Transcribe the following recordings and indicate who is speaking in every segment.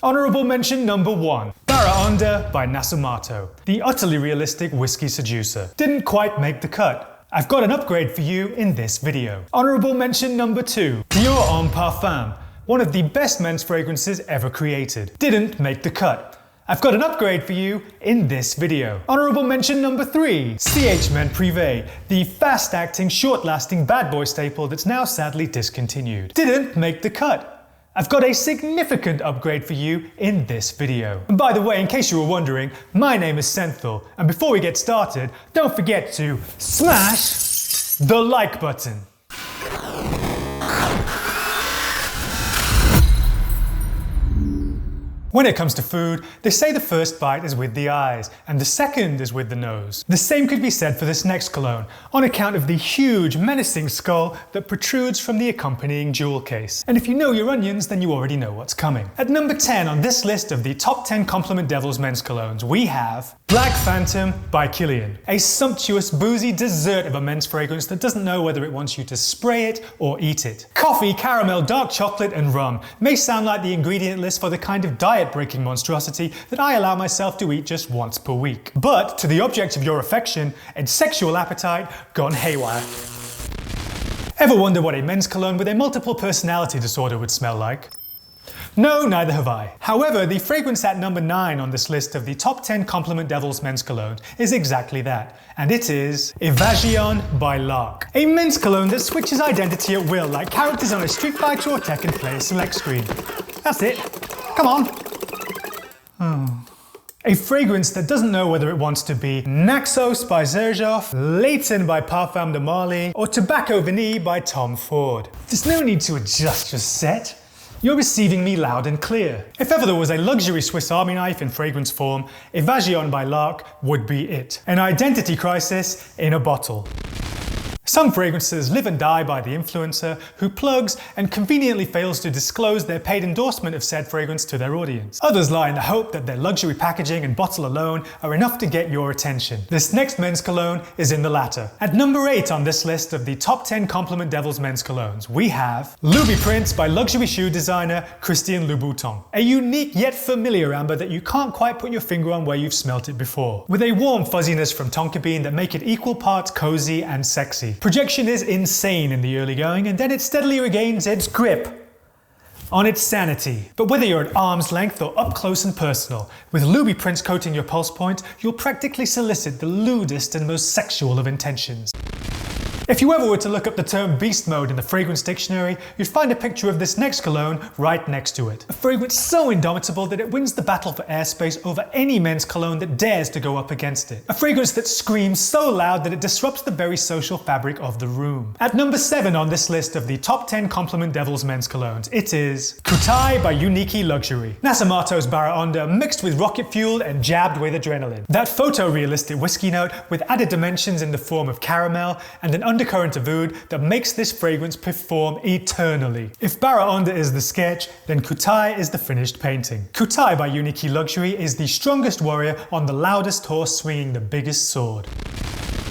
Speaker 1: Honourable mention number 1. Baraonda by Nasomatto, the utterly realistic whiskey seducer. Didn't quite make the cut. I've got an upgrade for you in this video. Honourable mention number 2. Dior Homme Parfum, one of the best men's fragrances ever created. Didn't make the cut. I've got an upgrade for you in this video. Honourable mention number 3. Men Privé, the fast-acting, short-lasting bad boy staple that's now sadly discontinued. Didn't make the cut. I've got a significant upgrade for you in this video. And by the way, in case you were wondering, my name is SENTHIL, and before we get started, don't forget to smash the like button. When it comes to food, they say the first bite is with the eyes, and the second is with the nose. The same could be said for this next cologne, on account of the huge, menacing skull that protrudes from the accompanying jewel case. And if you know your onions, then you already know what's coming. At number 10 on this list of the top 10 Compliment Devils men's colognes, we have Black Phantom by Kilian, a sumptuous, boozy dessert of a men's fragrance that doesn't know whether it wants you to spray it or eat it. Coffee, caramel, dark chocolate, and rum may sound like the ingredient list for the kind of diet-breaking monstrosity that I allow myself to eat just once per week. But to the object of your affection and sexual appetite gone haywire. Ever wonder what a men's cologne with a multiple personality disorder would smell like? No, neither have I. However, the fragrance at number 9 on this list of the top 10 Compliment Devils men's cologne is exactly that. And it is Evasion by Lark. A men's cologne that switches identity at will like characters on a Street Fighter or Tekken player select screen. That's it. Come on. A fragrance that doesn't know whether it wants to be Naxos by Xerjoff, Leighton by Parfum de Marly, or Tobacco Vanille by Tom Ford. There's no need to adjust your set. You're receiving me loud and clear. If ever there was a luxury Swiss Army knife in fragrance form, Evasion by Lark would be it. An identity crisis in a bottle. Some fragrances live and die by the influencer who plugs and conveniently fails to disclose their paid endorsement of said fragrance to their audience. Others lie in the hope that their luxury packaging and bottle alone are enough to get your attention. This next men's cologne is in the latter. At number 8 on this list of the top 10 Compliment Devils men's colognes, we have Loubiprince by luxury shoe designer Christian Louboutin. A unique yet familiar amber that you can't quite put your finger on where you've smelt it before. With a warm fuzziness from tonka bean that make it equal parts cozy and sexy. Projection is insane in the early going, and then it steadily regains its grip on its sanity. But whether you're at arm's length or up close and personal, with Loubiprince coating your pulse point, you'll practically solicit the lewdest and most sexual of intentions. If you ever were to look up the term beast mode in the fragrance dictionary, you'd find a picture of this next cologne right next to it. A fragrance so indomitable that it wins the battle for airspace over any men's cologne that dares to go up against it. A fragrance that screams so loud that it disrupts the very social fabric of the room. At number 7 on this list of the top 10 Compliment Devils men's colognes, it is Kutai by Unique Luxury. Nasomatto's Baraonda mixed with rocket fuel and jabbed with adrenaline. That photorealistic whiskey note with added dimensions in the form of caramel and an undercurrent of oud that makes this fragrance perform eternally. If Baraonda is the sketch, then Kutai is the finished painting. Kutai by Unique Luxury is the strongest warrior on the loudest horse swinging the biggest sword.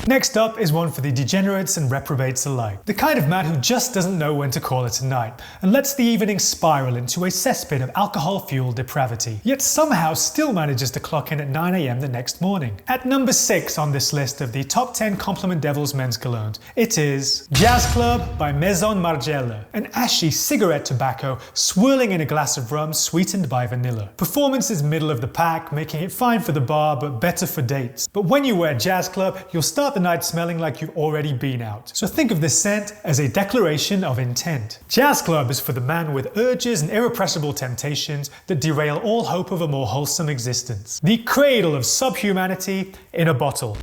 Speaker 1: Next up is one for the degenerates and reprobates alike. The kind of man who just doesn't know when to call it a night and lets the evening spiral into a cesspit of alcohol-fueled depravity, yet somehow still manages to clock in at 9 AM the next morning. At number 6 on this list of the top 10 Compliment Devils men's colognes, it is Jazz Club by Maison Margiela, an ashy cigarette tobacco swirling in a glass of rum sweetened by vanilla. Performance is middle of the pack, making it fine for the bar but better for dates. But when you wear Jazz Club, you'll start the night smelling like you've already been out. So think of this scent as a declaration of intent. Jazz Club is for the man with urges and irrepressible temptations that derail all hope of a more wholesome existence. The cradle of subhumanity in a bottle.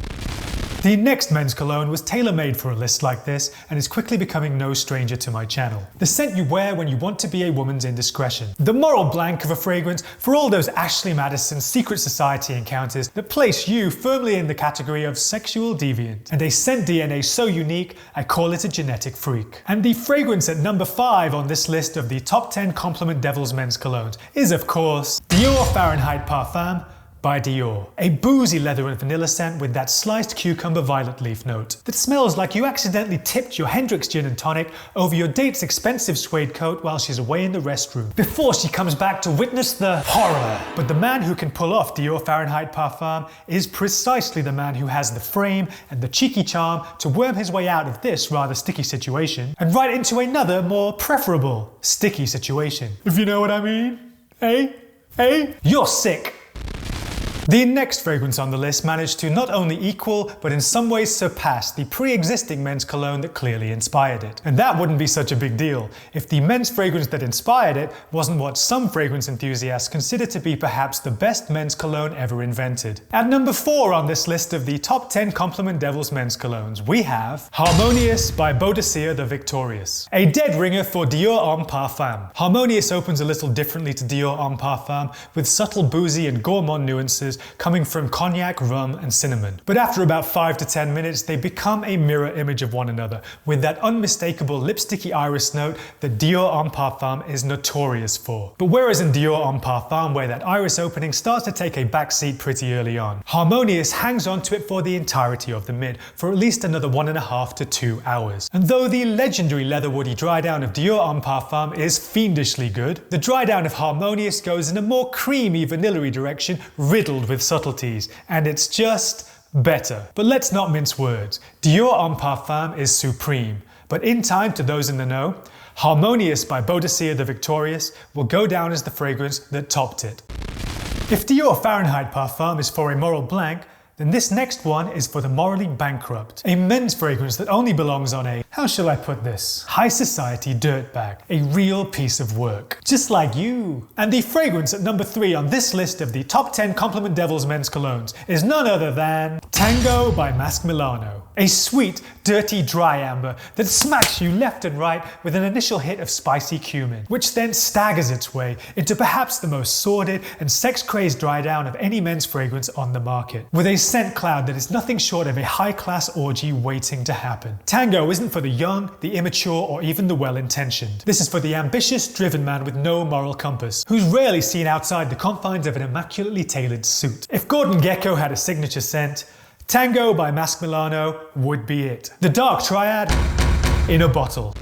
Speaker 1: The next men's cologne was tailor-made for a list like this and is quickly becoming no stranger to my channel. The scent you wear when you want to be a woman's indiscretion. The moral blank of a fragrance for all those Ashley Madison secret society encounters that place you firmly in the category of sexual deviant. And a scent DNA so unique, I call it a genetic freak. And the fragrance at number 5 on this list of the top 10 Compliment Devils men's colognes is of course Dior Fahrenheit Parfum by Dior. A boozy leather and vanilla scent with that sliced cucumber violet leaf note that smells like you accidentally tipped your Hendrix gin and tonic over your date's expensive suede coat while she's away in the restroom, before she comes back to witness the horror. But the man who can pull off Dior Fahrenheit Parfum is precisely the man who has the frame and the cheeky charm to worm his way out of this rather sticky situation and right into another more preferable sticky situation. If you know what I mean? Eh? You're sick. The next fragrance on the list managed to not only equal, but in some ways surpass the pre-existing men's cologne that clearly inspired it. And that wouldn't be such a big deal if the men's fragrance that inspired it wasn't what some fragrance enthusiasts consider to be perhaps the best men's cologne ever invented. At number 4 on this list of the top 10 compliment devils men's colognes, we have Harmonious by Boadicea the Victorious. A dead ringer for Dior Homme Parfum. Harmonious opens a little differently to Dior Homme Parfum, with subtle boozy and gourmand nuances coming from cognac, rum and cinnamon. But after about 5 to 10 minutes, they become a mirror image of one another, with that unmistakable lipsticky iris note that Dior Homme Parfum is notorious for. But whereas in Dior Homme Parfum, where that iris opening starts to take a backseat pretty early on, Harmonious hangs on to it for the entirety of the mid, for at least another 1.5 to 2 hours. And though the legendary leather woody dry down of Dior Homme Parfum is fiendishly good, the dry down of Harmonious goes in a more creamy vanilla-y direction, riddled with subtleties, and it's just better. But let's not mince words. Dior Homme Parfum is supreme, but in time, to those in the know, Harmonious by Boadicea the Victorious will go down as the fragrance that topped it. If Dior Fahrenheit Parfum is for a moral blank, then this next one is for the morally bankrupt. A men's fragrance that only belongs on a, how shall I put this, high society dirtbag. A real piece of work. Just like you. And the fragrance at number 3 on this list of the top 10 compliment devils men's colognes is none other than Tango by Masque Milano. A sweet, dirty dry amber that smacks you left and right with an initial hit of spicy cumin, which then staggers its way into perhaps the most sordid and sex-crazed dry down of any men's fragrance on the market, with a scent cloud that is nothing short of a high-class orgy waiting to happen. Tango isn't for the young, the immature, or even the well-intentioned. This is for the ambitious, driven man with no moral compass, who's rarely seen outside the confines of an immaculately tailored suit. If Gordon Gekko had a signature scent, Tango by Masque Milano would be it. The dark triad in a bottle.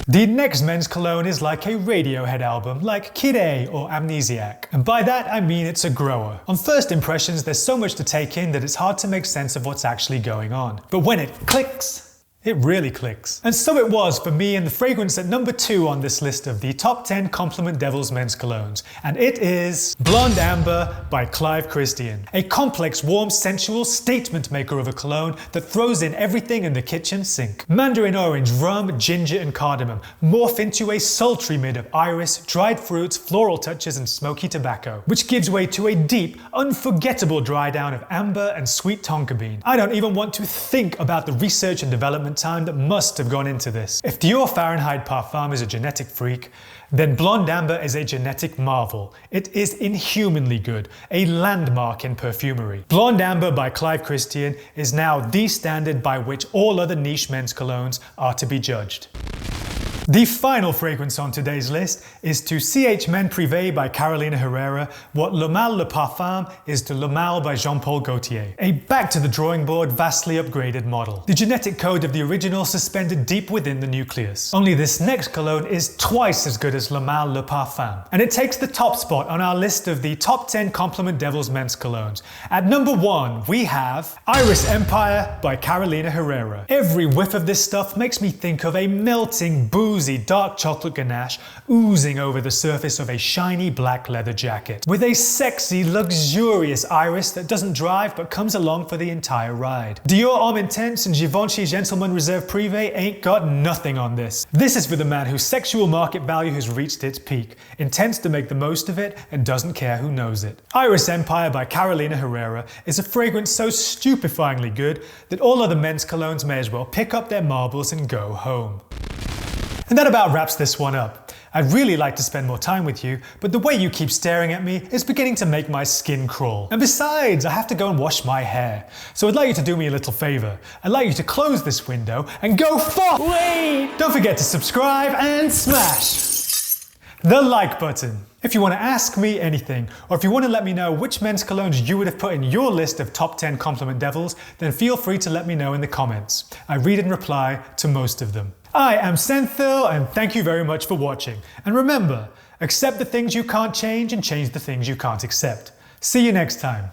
Speaker 1: The next men's cologne is like a Radiohead album, like Kutay or Amnesiac. And by that I mean it's a grower. On first impressions, there's so much to take in that it's hard to make sense of what's actually going on. But when it clicks, it really clicks. And so it was for me and the fragrance at number 2 on this list of the top 10 compliment devils men's colognes. And it is Blonde Amber by Clive Christian. A complex, warm, sensual statement maker of a cologne that throws in everything in the kitchen sink. Mandarin orange, rum, ginger and cardamom morph into a sultry mid of iris, dried fruits, floral touches and smoky tobacco, which gives way to a deep, unforgettable dry down of amber and sweet tonka bean. I don't even want to think about the research and development time that must have gone into this. If Dior Fahrenheit Parfum is a genetic freak, then Blonde Amber is a genetic marvel. It is inhumanly good, a landmark in perfumery. Blonde Amber by Clive Christian is now the standard by which all other niche men's colognes are to be judged. The final fragrance on today's list is to CH Men Privé by Carolina Herrera, what Le Mal Le Parfum is to Le Mal by Jean-Paul Gaultier. A back to the drawing board, vastly upgraded model. The genetic code of the original suspended deep within the nucleus. Only this next cologne is twice as good as Le Mal Le Parfum. And it takes the top spot on our list of the top 10 compliment devils men's colognes. At number 1, we have Iris Empire by Carolina Herrera. Every whiff of this stuff makes me think of a melting, boozy, dark chocolate ganache oozing over the surface of a shiny black leather jacket, with a sexy, luxurious iris that doesn't drive but comes along for the entire ride. Dior Homme Intense and Givenchy Gentleman Reserve Privé ain't got nothing on this. This is for the man whose sexual market value has reached its peak, intends to make the most of it and doesn't care who knows it. Iris Empire by Carolina Herrera is a fragrance so stupefyingly good that all other men's colognes may as well pick up their marbles and go home. And that about wraps this one up. I'd really like to spend more time with you, but the way you keep staring at me is beginning to make my skin crawl. And besides, I have to go and wash my hair. So I'd like you to do me a little favor. I'd like you to close this window and go fuck! Wait! Don't forget to subscribe and smash the like button. If you want to ask me anything, or if you want to let me know which men's colognes you would have put in your list of top 10 compliment devils, then feel free to let me know in the comments. I read and reply to most of them. I am SENTHIL, and thank you very much for watching. And remember, accept the things you can't change and change the things you can't accept. See you next time.